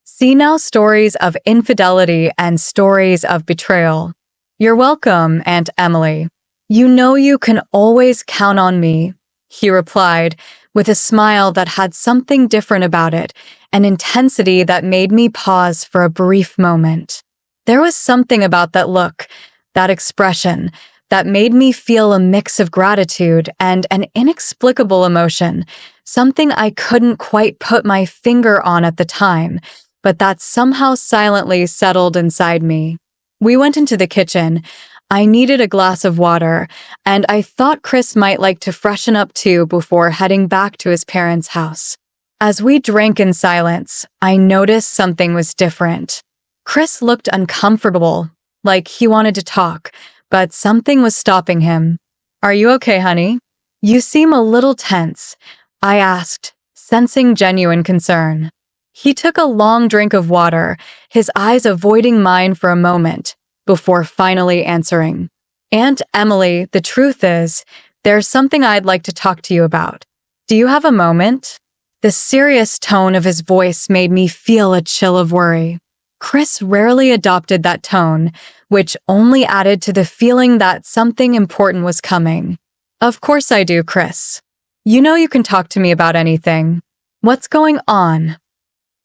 See now stories of infidelity and stories of betrayal. You're welcome, Aunt Emily. You know you can always count on me, he replied, with a smile that had something different about it, an intensity that made me pause for a brief moment. There was something about that look, that expression, that made me feel a mix of gratitude and an inexplicable emotion, something I couldn't quite put my finger on at the time, but that somehow silently settled inside me. We went into the kitchen. I needed a glass of water, and I thought Chris might like to freshen up too before heading back to his parents' house. As we drank in silence, I noticed something was different. Chris looked uncomfortable, like he wanted to talk, but something was stopping him. "Are you okay, honey? You seem a little tense," I asked, sensing genuine concern. He took a long drink of water, his eyes avoiding mine for a moment, before finally answering. "Aunt Emily, the truth is, there's something I'd like to talk to you about. Do you have a moment?" The serious tone of his voice made me feel a chill of worry. Chris rarely adopted that tone, which only added to the feeling that something important was coming. "Of course I do, Chris. You know you can talk to me about anything. What's going on?"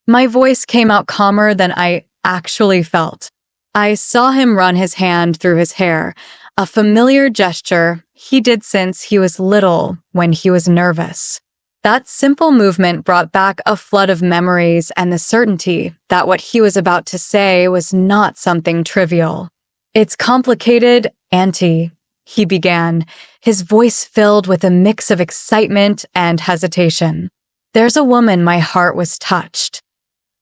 My voice came out calmer than I actually felt. I saw him run his hand through his hair, a familiar gesture he did since he was little when he was nervous. That simple movement brought back a flood of memories and the certainty that what he was about to say was not something trivial. "It's complicated, Auntie," he began, his voice filled with a mix of excitement and hesitation. "There's a woman my heart was touched."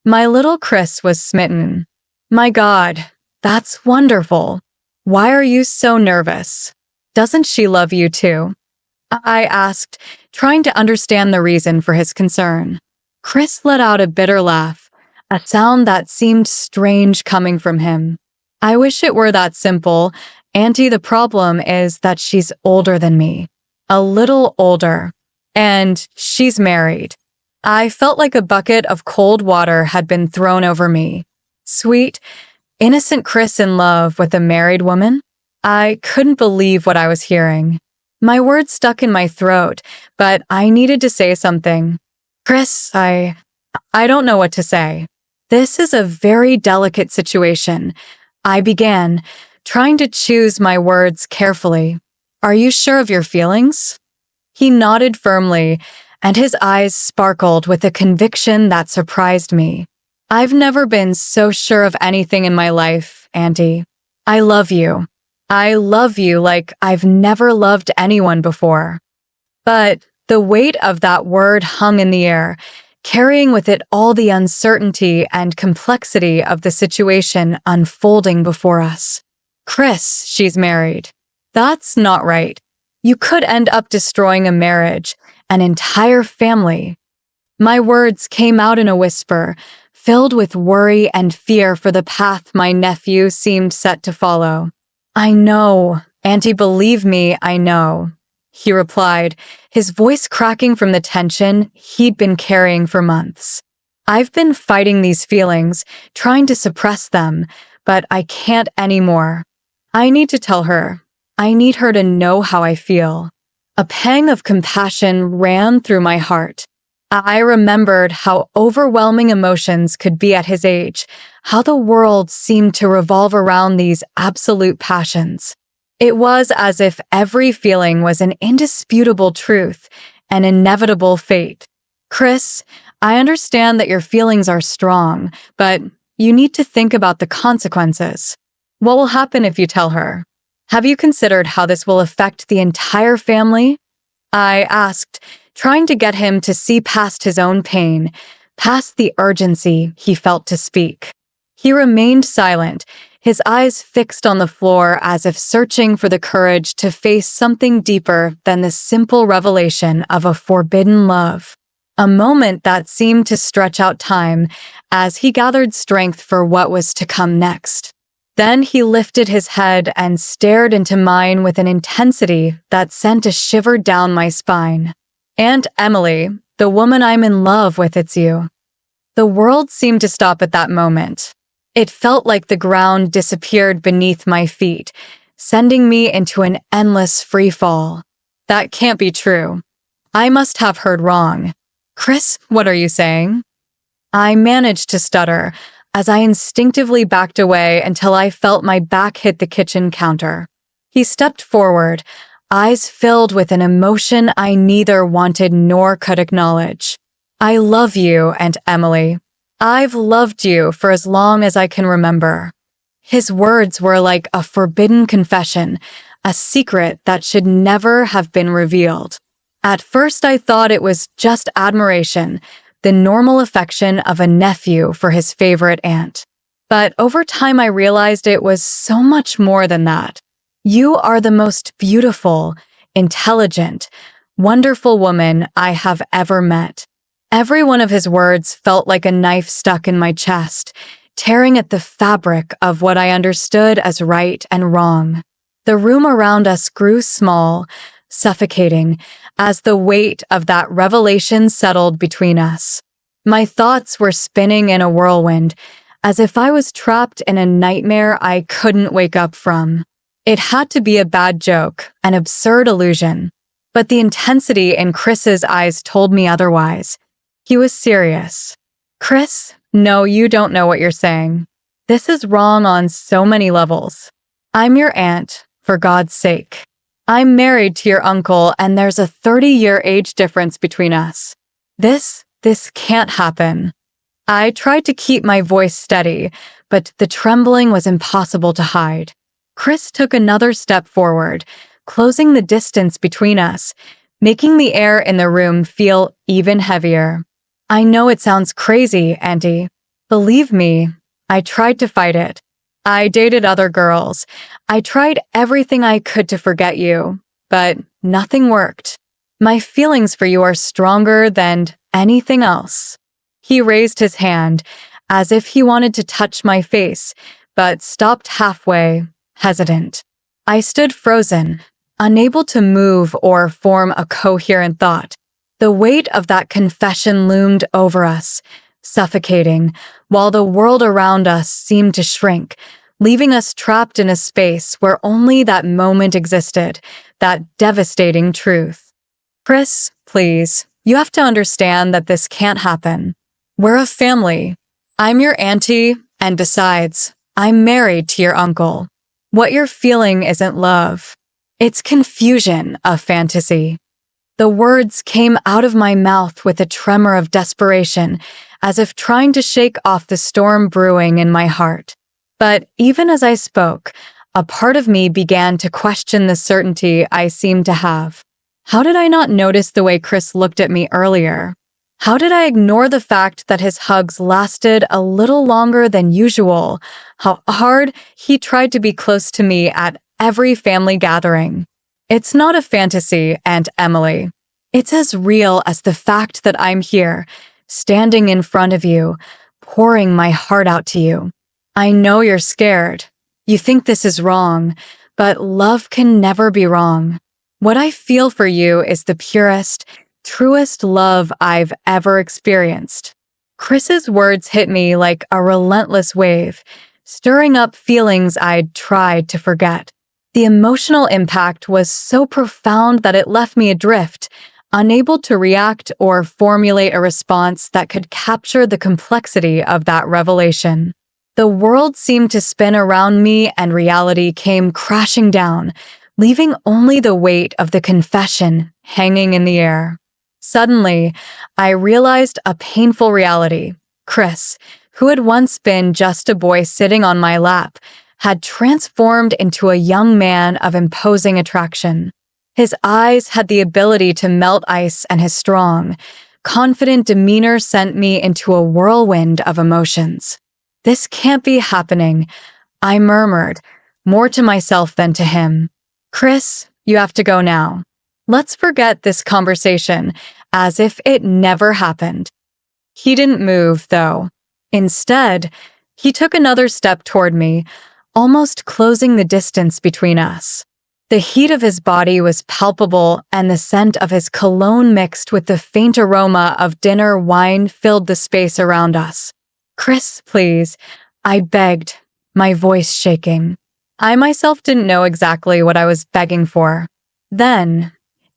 My little Chris was smitten. "My God, that's wonderful. Why are you so nervous? Doesn't she love you too?" I asked, trying to understand the reason for his concern. Chris let out a bitter laugh, a sound that seemed strange coming from him. "I wish it were that simple. Auntie, the problem is that she's older than me. A little older. And she's married." I felt like a bucket of cold water had been thrown over me. Sweet, innocent Chris in love with a married woman? I couldn't believe what I was hearing. My words stuck in my throat, but I needed to say something. "Chris, I don't know what to say. This is a very delicate situation," I began, trying to choose my words carefully. "Are you sure of your feelings?" He nodded firmly, and his eyes sparkled with a conviction that surprised me. "I've never been so sure of anything in my life, Auntie. I love you. I love you like I've never loved anyone before." But the weight of that word hung in the air, carrying with it all the uncertainty and complexity of the situation unfolding before us. "Chris, she's married. That's not right. You could end up destroying a marriage, an entire family." My words came out in a whisper, filled with worry and fear for the path my nephew seemed set to follow. "I know, Auntie, believe me, I know," he replied, his voice cracking from the tension he'd been carrying for months. "I've been fighting these feelings, trying to suppress them, but I can't anymore. I need to tell her. I need her to know how I feel." A pang of compassion ran through my heart. I remembered how overwhelming emotions could be at his age, how the world seemed to revolve around these absolute passions. It was as if every feeling was an indisputable truth, an inevitable fate. "Chris, I understand that your feelings are strong, but you need to think about the consequences. What will happen if you tell her? Have you considered how this will affect the entire family?" I asked, trying to get him to see past his own pain, past the urgency he felt to speak. He remained silent, his eyes fixed on the floor as if searching for the courage to face something deeper than the simple revelation of a forbidden love. A moment that seemed to stretch out time as he gathered strength for what was to come next. Then he lifted his head and stared into mine with an intensity that sent a shiver down my spine. "Aunt Emily, the woman I'm in love with, it's you." The world seemed to stop at that moment. It felt like the ground disappeared beneath my feet, sending me into an endless free fall. That can't be true. I must have heard wrong. Chris, what are you saying? I managed to stutter as I instinctively backed away until I felt my back hit the kitchen counter. He stepped forward, eyes filled with an emotion I neither wanted nor could acknowledge. I love you, Aunt Emily. I've loved you for as long as I can remember. His words were like a forbidden confession, a secret that should never have been revealed. At first I thought it was just admiration, the normal affection of a nephew for his favorite aunt. But over time I realized it was so much more than that. You are the most beautiful, intelligent, wonderful woman I have ever met. Every one of his words felt like a knife stuck in my chest, tearing at the fabric of what I understood as right and wrong. The room around us grew small, suffocating, as the weight of that revelation settled between us. My thoughts were spinning in a whirlwind, as if I was trapped in a nightmare I couldn't wake up from. It had to be a bad joke, an absurd illusion. But the intensity in Chris's eyes told me otherwise. He was serious. Chris, no, you don't know what you're saying. This is wrong on so many levels. I'm your aunt, for God's sake. I'm married to your uncle, and there's a 30-year age difference between us. This can't happen. I tried to keep my voice steady, but the trembling was impossible to hide. Chris took another step forward, closing the distance between us, making the air in the room feel even heavier. I know it sounds crazy, Auntie. Believe me, I tried to fight it. I dated other girls. I tried everything I could to forget you, but nothing worked. My feelings for you are stronger than anything else. He raised his hand, as if he wanted to touch my face, but stopped halfway, hesitant. I stood frozen, unable to move or form a coherent thought. The weight of that confession loomed over us, suffocating, while the world around us seemed to shrink, leaving us trapped in a space where only that moment existed, that devastating truth. Chris, please, you have to understand that this can't happen. We're a family. I'm your auntie, and besides, I'm married to your uncle. What you're feeling isn't love. It's confusion, a fantasy. The words came out of my mouth with a tremor of desperation, as if trying to shake off the storm brewing in my heart. But even as I spoke, a part of me began to question the certainty I seemed to have. How did I not notice the way Chris looked at me earlier? How did I ignore the fact that his hugs lasted a little longer than usual? How hard he tried to be close to me at every family gathering? It's not a fantasy, Aunt Emily. It's as real as the fact that I'm here, standing in front of you, pouring my heart out to you. I know you're scared. You think this is wrong, but love can never be wrong. What I feel for you is the purest, truest love I've ever experienced. Chris's words hit me like a relentless wave, stirring up feelings I'd tried to forget. The emotional impact was so profound that it left me adrift, unable to react or formulate a response that could capture the complexity of that revelation. The world seemed to spin around me and reality came crashing down, leaving only the weight of the confession hanging in the air. Suddenly, I realized a painful reality. Chris, who had once been just a boy sitting on my lap, had transformed into a young man of imposing attraction. His eyes had the ability to melt ice, and his strong, confident demeanor sent me into a whirlwind of emotions. This can't be happening, I murmured, more to myself than to him. Chris, you have to go now. Let's forget this conversation as if it never happened. He didn't move, though. Instead, he took another step toward me, almost closing the distance between us. The heat of his body was palpable, and the scent of his cologne mixed with the faint aroma of dinner wine filled the space around us. "Chris, please," I begged, my voice shaking. I myself didn't know exactly what I was begging for. Then,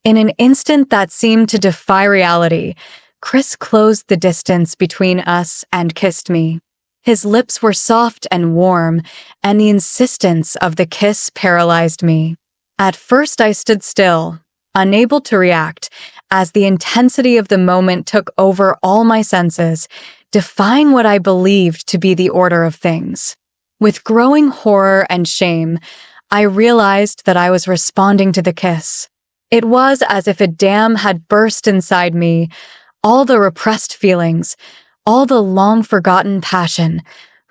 in an instant that seemed to defy reality, Chris closed the distance between us and kissed me. His lips were soft and warm, and the insistence of the kiss paralyzed me. At first I stood still, unable to react, as the intensity of the moment took over all my senses, defying what I believed to be the order of things. With growing horror and shame, I realized that I was responding to the kiss. It was as if a dam had burst inside me, all the repressed feelings, all the long-forgotten passion,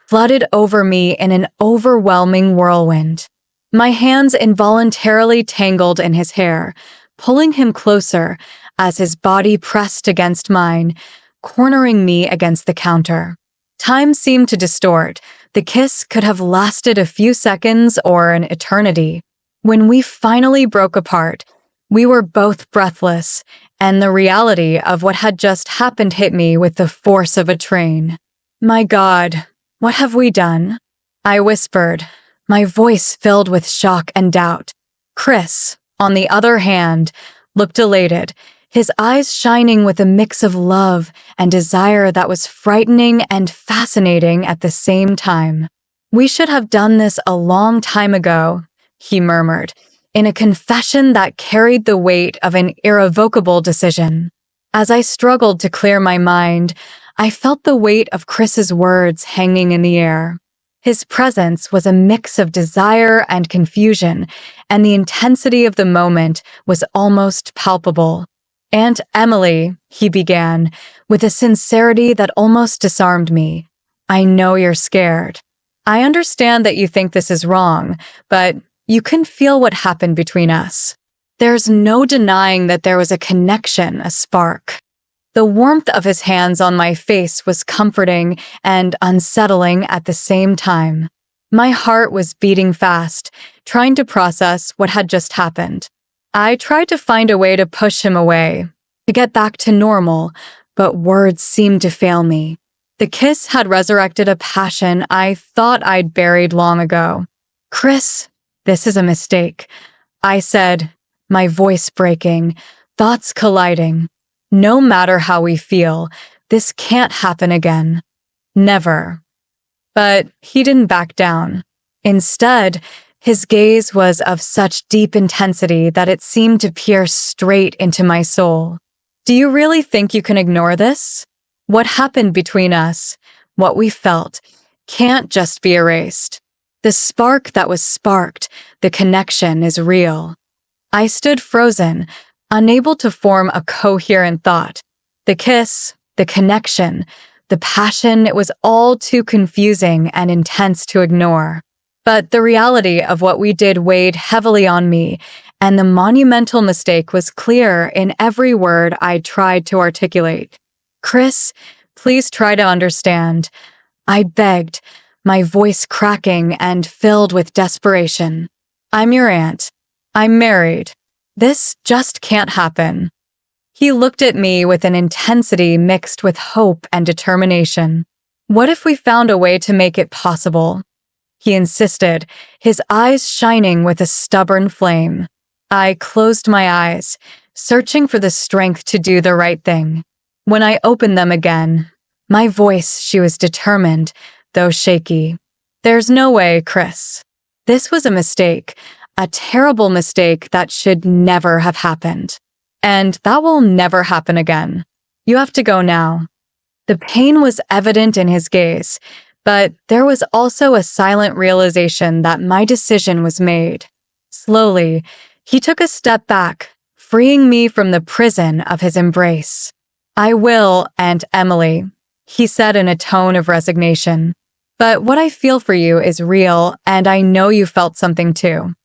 flooded over me in an overwhelming whirlwind. My hands involuntarily tangled in his hair, pulling him closer as his body pressed against mine, cornering me against the counter. Time seemed to distort. The kiss could have lasted a few seconds or an eternity. When we finally broke apart, we were both breathless, and the reality of what had just happened hit me with the force of a train. "My God, what have we done?" I whispered, my voice filled with shock and doubt. Chris, on the other hand, looked elated, his eyes shining with a mix of love and desire that was frightening and fascinating at the same time. "We should have done this a long time ago," he murmured, in a confession that carried the weight of an irrevocable decision. As I struggled to clear my mind, I felt the weight of Chris's words hanging in the air. His presence was a mix of desire and confusion, and the intensity of the moment was almost palpable. "Aunt Emily," he began, with a sincerity that almost disarmed me, "I know you're scared. I understand that you think this is wrong, but you can feel what happened between us. There's no denying that there was a connection, a spark." The warmth of his hands on my face was comforting and unsettling at the same time. My heart was beating fast, trying to process what had just happened. I tried to find a way to push him away, to get back to normal, but words seemed to fail me. The kiss had resurrected a passion I thought I'd buried long ago. "Chris, this is a mistake," I said, my voice breaking, thoughts colliding. "No matter how we feel, this can't happen again. Never." But he didn't back down. Instead, his gaze was of such deep intensity that it seemed to pierce straight into my soul. "Do you really think you can ignore this? What happened between us, what we felt, can't just be erased. The spark that was sparked, the connection is real." I stood frozen, unable to form a coherent thought. The kiss, the connection, the passion, it was all too confusing and intense to ignore. But the reality of what we did weighed heavily on me, and the monumental mistake was clear in every word I tried to articulate. "Chris, please try to understand," I begged, my voice cracking and filled with desperation. "I'm your aunt. I'm married. This just can't happen." He looked at me with an intensity mixed with hope and determination. "What if we found a way to make it possible?" he insisted, his eyes shining with a stubborn flame. I closed my eyes, searching for the strength to do the right thing. When I opened them again, my voice, she was determined, though shaky. "There's no way, Chris. This was a mistake. A terrible mistake that should never have happened. And that will never happen again. You have to go now." The pain was evident in his gaze, but there was also a silent realization that my decision was made. Slowly, he took a step back, freeing me from the prison of his embrace. "I will, Aunt Emily," he said in a tone of resignation. "But what I feel for you is real, and I know you felt something too.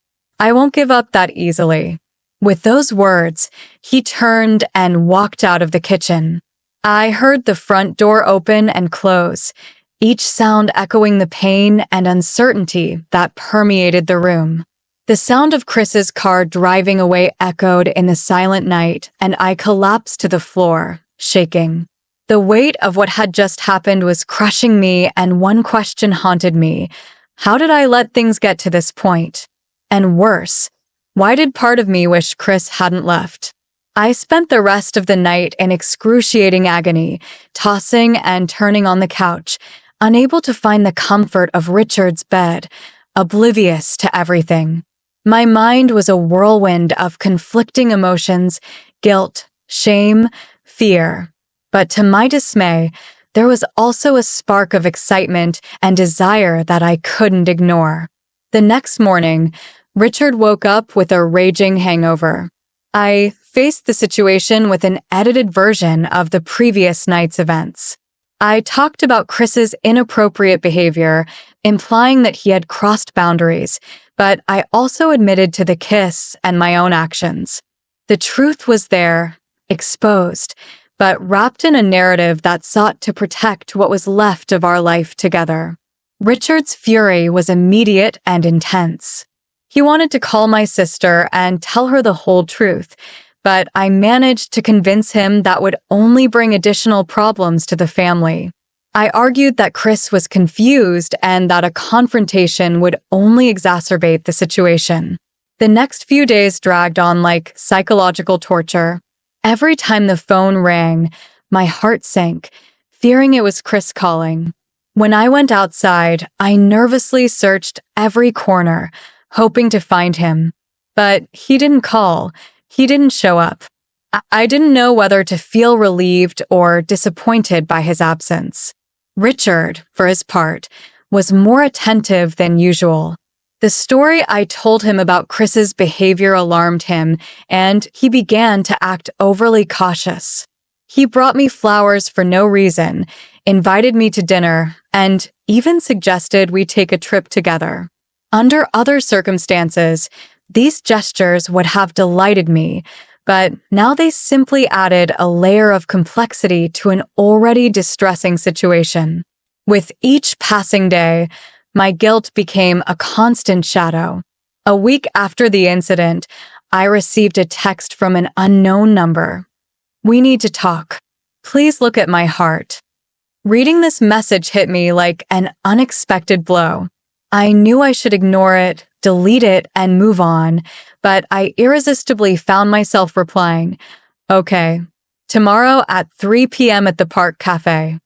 I won't give up that easily." With those words, he turned and walked out of the kitchen. I heard the front door open and close, each sound echoing the pain and uncertainty that permeated the room. The sound of Chris's car driving away echoed in the silent night, and I collapsed to the floor, shaking. The weight of what had just happened was crushing me, and one question haunted me. How did I let things get to this point? And worse, why did part of me wish Chris hadn't left? I spent the rest of the night in excruciating agony, tossing and turning on the couch, unable to find the comfort of Richard's bed, oblivious to everything. My mind was a whirlwind of conflicting emotions, guilt, shame, fear. But to my dismay, there was also a spark of excitement and desire that I couldn't ignore. The next morning, Richard woke up with a raging hangover. I faced the situation with an edited version of the previous night's events. I talked about Chris's inappropriate behavior, implying that he had crossed boundaries, but I also admitted to the kiss and my own actions. The truth was there, exposed, but wrapped in a narrative that sought to protect what was left of our life together. Richard's fury was immediate and intense. He wanted to call my sister and tell her the whole truth, but I managed to convince him that would only bring additional problems to the family. I argued that Chris was confused and that a confrontation would only exacerbate the situation. The next few days dragged on like psychological torture. Every time the phone rang, my heart sank, fearing it was Chris calling. When I went outside, I nervously searched every corner, hoping to find him. But he didn't call. He didn't show up. I didn't know whether to feel relieved or disappointed by his absence. Richard, for his part, was more attentive than usual. The story I told him about Chris's behavior alarmed him, and he began to act overly cautious. He brought me flowers for no reason, invited me to dinner, and even suggested we take a trip together. Under other circumstances, these gestures would have delighted me, but now they simply added a layer of complexity to an already distressing situation. With each passing day, my guilt became a constant shadow. A week after the incident, I received a text from an unknown number. "We need to talk. Please look at my heart." Reading this message hit me like an unexpected blow. I knew I should ignore it, delete it, and move on, but I irresistibly found myself replying, "Okay, tomorrow at 3 p.m. at the Park Cafe."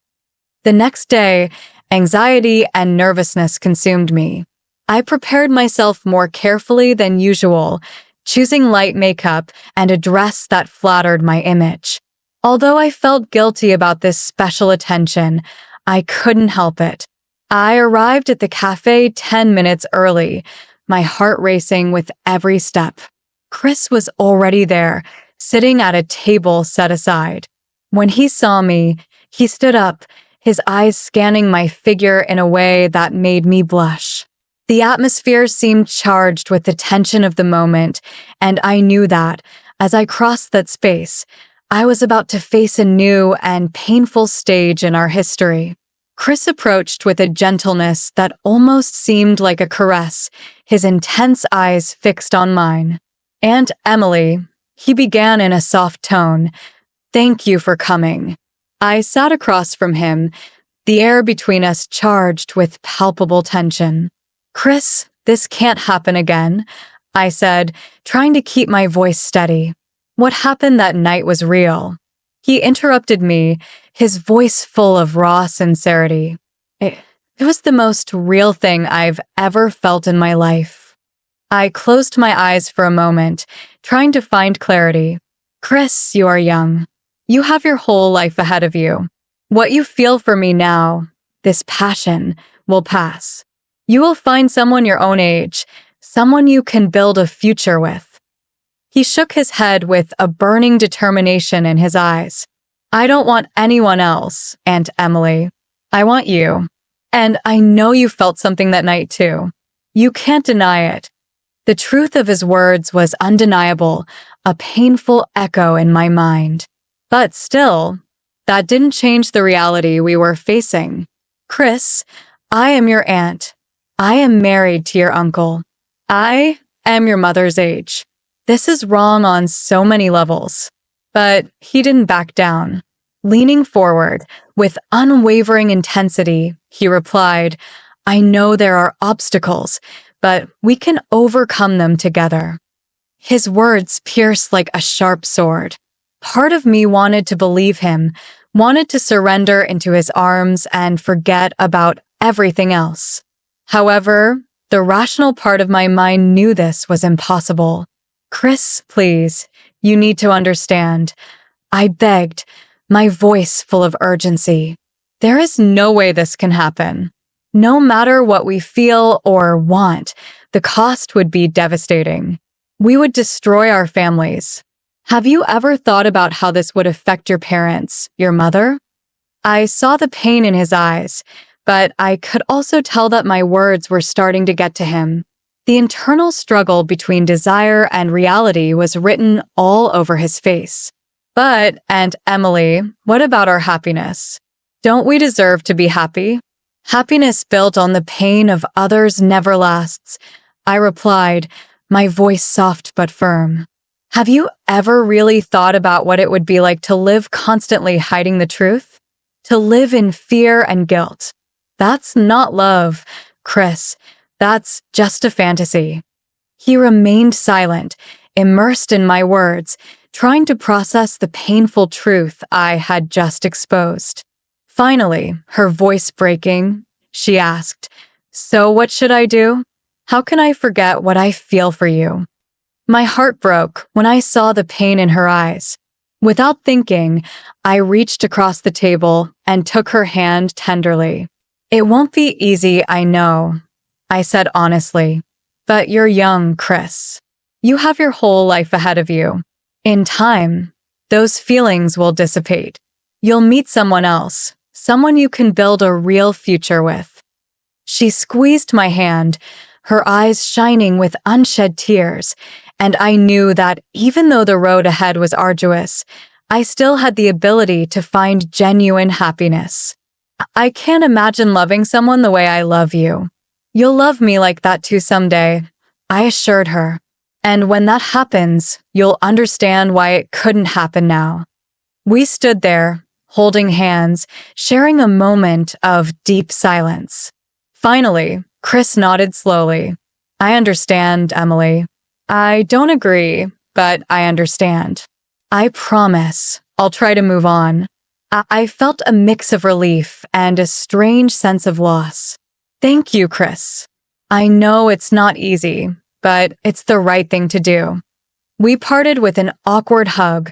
The next day, anxiety and nervousness consumed me. I prepared myself more carefully than usual, choosing light makeup and a dress that flattered my image. Although I felt guilty about this special attention, I couldn't help it. I arrived at the cafe 10 minutes early, my heart racing with every step. Chris was already there, sitting at a table set aside. When he saw me, he stood up, his eyes scanning my figure in a way that made me blush. The atmosphere seemed charged with the tension of the moment, and I knew that, as I crossed that space, I was about to face a new and painful stage in our history. Chris approached with a gentleness that almost seemed like a caress, his intense eyes fixed on mine. "Aunt Emily," he began in a soft tone, "thank you for coming." I sat across from him, the air between us charged with palpable tension. "Chris, this can't happen again," I said, trying to keep my voice steady. What happened that night was real. He interrupted me, his voice full of raw sincerity. It was the most real thing I've ever felt in my life." I closed my eyes for a moment, trying to find clarity. "Chris, you are young. You have your whole life ahead of you. What you feel for me now, this passion, will pass. You will find someone your own age, someone you can build a future with." He shook his head with a burning determination in his eyes. "I don't want anyone else, Aunt Emily. I want you. And I know you felt something that night too. You can't deny it." The truth of his words was undeniable, a painful echo in my mind. But still, that didn't change the reality we were facing. "Chris, I am your aunt. I am married to your uncle. I am your mother's age. This is wrong on so many levels." But he didn't back down. Leaning forward, with unwavering intensity, he replied, "I know there are obstacles, but we can overcome them together." His words pierced like a sharp sword. Part of me wanted to believe him, wanted to surrender into his arms and forget about everything else. However, the rational part of my mind knew this was impossible. "Chris, please, you need to understand," I begged, my voice full of urgency. "There is no way this can happen. No matter what we feel or want, the cost would be devastating. We would destroy our families. Have you ever thought about how this would affect your parents, your mother?" I saw the pain in his eyes, but I could also tell that my words were starting to get to him. The internal struggle between desire and reality was written all over his face. "But, Aunt Emily, what about our happiness? Don't we deserve to be happy? Happiness built on the pain of others never lasts," I replied, my voice soft but firm. "Have you ever really thought about what it would be like to live constantly hiding the truth? To live in fear and guilt? That's not love, Chris. That's just a fantasy." He remained silent, immersed in my words, trying to process the painful truth I had just exposed. Finally, her voice breaking, she asked, "So what should I do? How can I forget what I feel for you?" My heart broke when I saw the pain in her eyes. Without thinking, I reached across the table and took her hand tenderly. "It won't be easy, I know," I said honestly. "But you're young, Chris. You have your whole life ahead of you. In time, those feelings will dissipate. You'll meet someone else, someone you can build a real future with." She squeezed my hand, her eyes shining with unshed tears, and I knew that even though the road ahead was arduous, I still had the ability to find genuine happiness. "I can't imagine loving someone the way I love you. You'll love me like that too someday," I assured her. "And when that happens, you'll understand why it couldn't happen now." We stood there, holding hands, sharing a moment of deep silence. Finally, Chris nodded slowly. "I understand, Emily. I don't agree, but I understand. I promise I'll try to move on." I felt a mix of relief and a strange sense of loss. "Thank you, Chris. I know it's not easy, but it's the right thing to do." We parted with an awkward hug,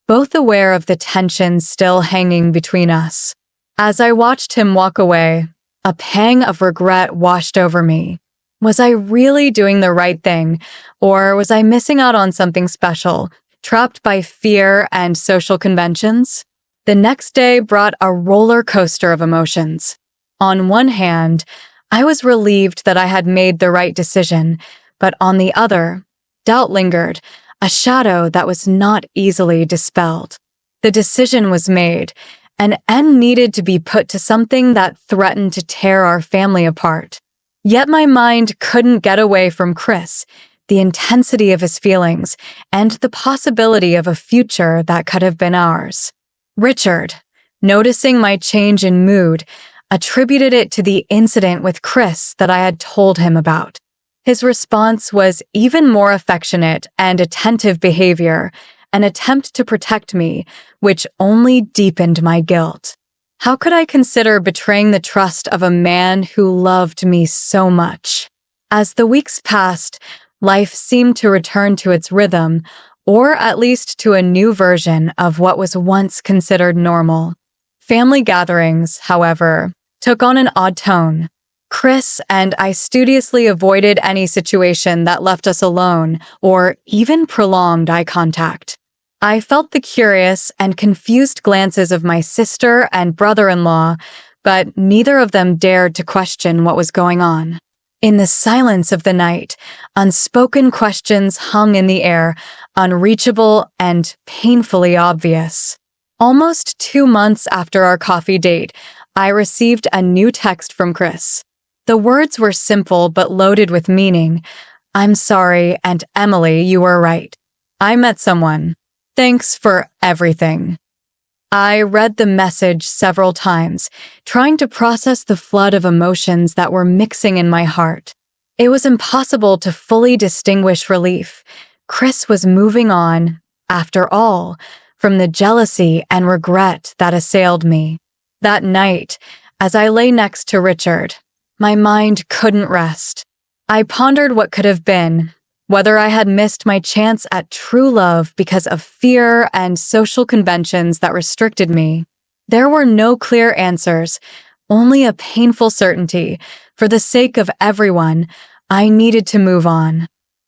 both aware of the tension still hanging between us. As I watched him walk away, a pang of regret washed over me. Was I really doing the right thing, or was I missing out on something special, trapped by fear and social conventions? The next day brought a roller coaster of emotions. On one hand, I was relieved that I had made the right decision, but on the other, doubt lingered, a shadow that was not easily dispelled. The decision was made. An end needed to be put to something that threatened to tear our family apart. Yet my mind couldn't get away from Chris, the intensity of his feelings, and the possibility of a future that could have been ours. Richard, noticing my change in mood, attributed it to the incident with Chris that I had told him about. His response was even more affectionate and attentive behavior, an attempt to protect me, which only deepened my guilt. How could I consider betraying the trust of a man who loved me so much? As the weeks passed, life seemed to return to its rhythm, or at least to a new version of what was once considered normal. Family gatherings, however, took on an odd tone. Chris and I studiously avoided any situation that left us alone or even prolonged eye contact. I felt the curious and confused glances of my sister and brother-in-law, but neither of them dared to question what was going on. In the silence of the night, unspoken questions hung in the air, unreachable and painfully obvious. Almost 2 months after our coffee date, I received a new text from Chris. The words were simple but loaded with meaning. "I'm sorry, and Emily, you were right. I met someone. Thanks for everything." I read the message several times, trying to process the flood of emotions that were mixing in my heart. It was impossible to fully distinguish relief. Chris was moving on, after all, from the jealousy and regret that assailed me. That night, as I lay next to Richard, my mind couldn't rest. I pondered what could have been, whether I had missed my chance at true love because of fear and social conventions that restricted me. There were no clear answers, only a painful certainty. For the sake of everyone, I needed to move on.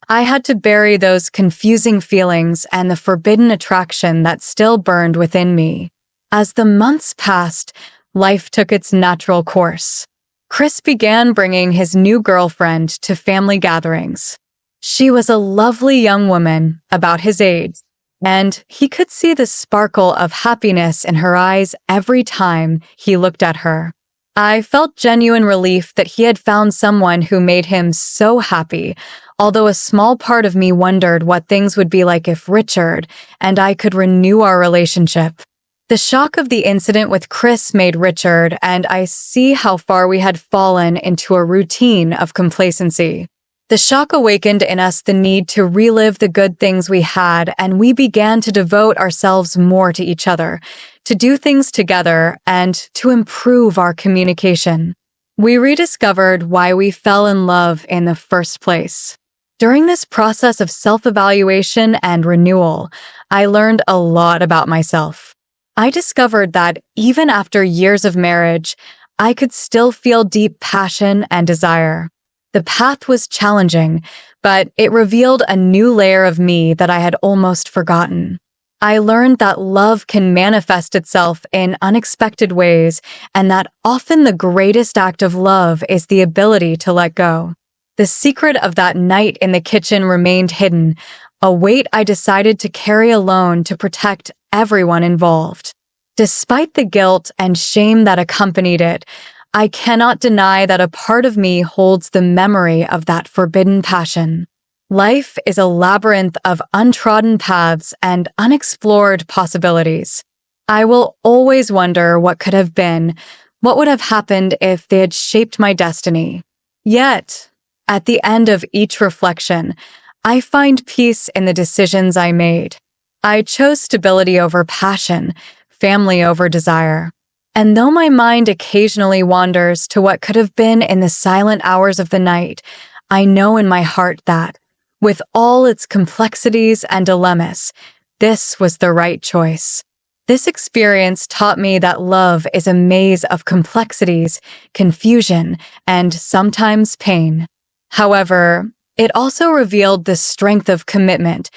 I had to bury those confusing feelings and the forbidden attraction that still burned within me. As the months passed, life took its natural course. Chris began bringing his new girlfriend to family gatherings. She was a lovely young woman, about his age, and he could see the sparkle of happiness in her eyes every time he looked at her. I felt genuine relief that he had found someone who made him so happy, although a small part of me wondered what things would be like if Richard and I could renew our relationship. The shock of the incident with Chris made Richard and I see how far we had fallen into a routine of complacency. The shock awakened in us the need to relive the good things we had, and we began to devote ourselves more to each other, to do things together, and to improve our communication. We rediscovered why we fell in love in the first place. During this process of self-evaluation and renewal, I learned a lot about myself. I discovered that even after years of marriage, I could still feel deep passion and desire. The path was challenging, but it revealed a new layer of me that I had almost forgotten. I learned that love can manifest itself in unexpected ways, and that often the greatest act of love is the ability to let go. The secret of that night in the kitchen remained hidden, a weight I decided to carry alone to protect everyone involved. Despite the guilt and shame that accompanied it, I cannot deny that a part of me holds the memory of that forbidden passion. Life is a labyrinth of untrodden paths and unexplored possibilities. I will always wonder what could have been, what would have happened if they had shaped my destiny. Yet, at the end of each reflection, I find peace in the decisions I made. I chose stability over passion, family over desire. And though my mind occasionally wanders to what could have been in the silent hours of the night, I know in my heart that, with all its complexities and dilemmas, this was the right choice. This experience taught me that love is a maze of complexities, confusion, and sometimes pain. However, it also revealed the strength of commitment,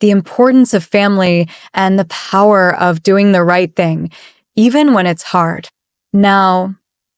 the importance of family, and the power of doing the right thing, even when it's hard. Now,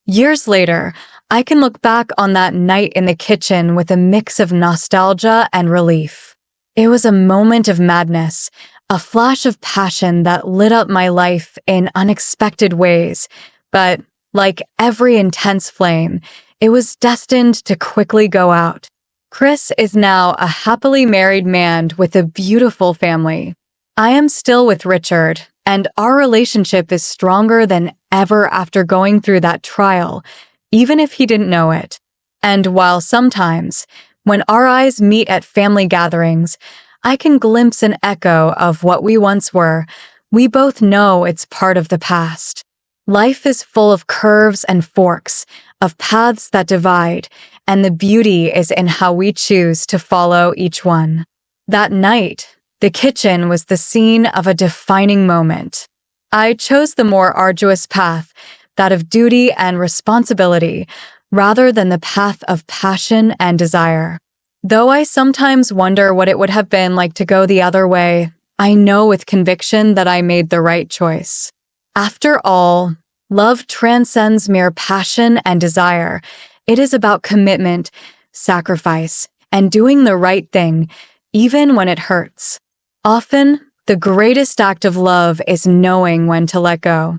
years later, I can look back on that night in the kitchen with a mix of nostalgia and relief. It was a moment of madness, a flash of passion that lit up my life in unexpected ways, but like every intense flame, it was destined to quickly go out. Chris is now a happily married man with a beautiful family. I am still with Richard, and our relationship is stronger than ever after going through that trial, even if he didn't know it. And while sometimes, when our eyes meet at family gatherings, I can glimpse an echo of what we once were, we both know it's part of the past. Life is full of curves and forks, of paths that divide, and the beauty is in how we choose to follow each one. That night, the kitchen was the scene of a defining moment. I chose the more arduous path, that of duty and responsibility, rather than the path of passion and desire. Though I sometimes wonder what it would have been like to go the other way, I know with conviction that I made the right choice. After all, love transcends mere passion and desire. It is about commitment, sacrifice, and doing the right thing, even when it hurts. Often, the greatest act of love is knowing when to let go.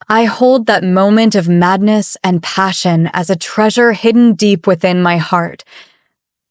I hold that moment of madness and passion as a treasure hidden deep within my heart.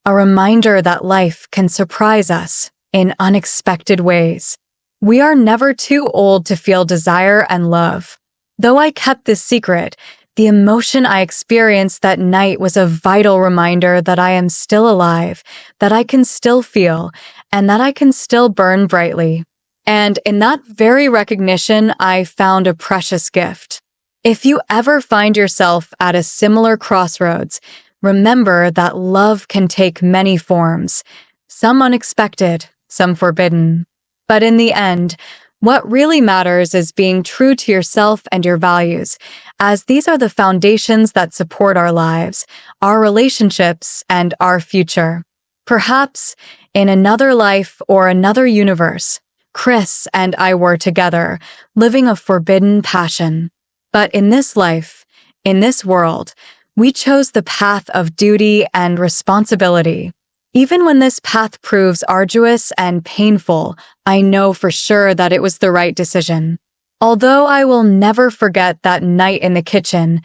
a reminder that life can surprise us in unexpected ways. We are never too old to feel desire and love. Though I kept this secret, the emotion I experienced that night was a vital reminder that I am still alive, that I can still feel, and that I can still burn brightly. And in that very recognition, I found a precious gift. If you ever find yourself at a similar crossroads, remember that love can take many forms, some unexpected, some forbidden. But in the end, what really matters is being true to yourself and your values, as these are the foundations that support our lives, our relationships, and our future. Perhaps in another life or another universe, Chris and I were together, living a forbidden passion. But in this life, in this world, we chose the path of duty and responsibility. Even when this path proves arduous and painful, I know for sure that it was the right decision. Although I will never forget that night in the kitchen,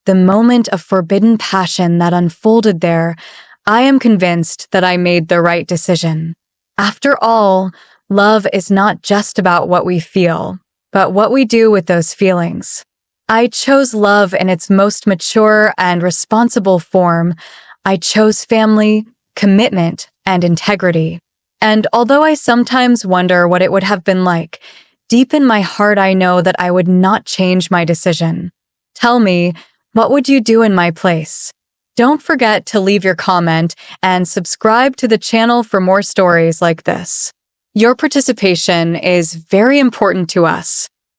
the moment of forbidden passion that unfolded there, I am convinced that I made the right decision. After all, love is not just about what we feel, but what we do with those feelings. I chose love in its most mature and responsible form. I chose family, commitment, and integrity. And although I sometimes wonder what it would have been like, deep in my heart I know that I would not change my decision. Tell me, what would you do in my place? Don't forget to leave your comment and subscribe to the channel for more stories like this. Your participation is very important to us.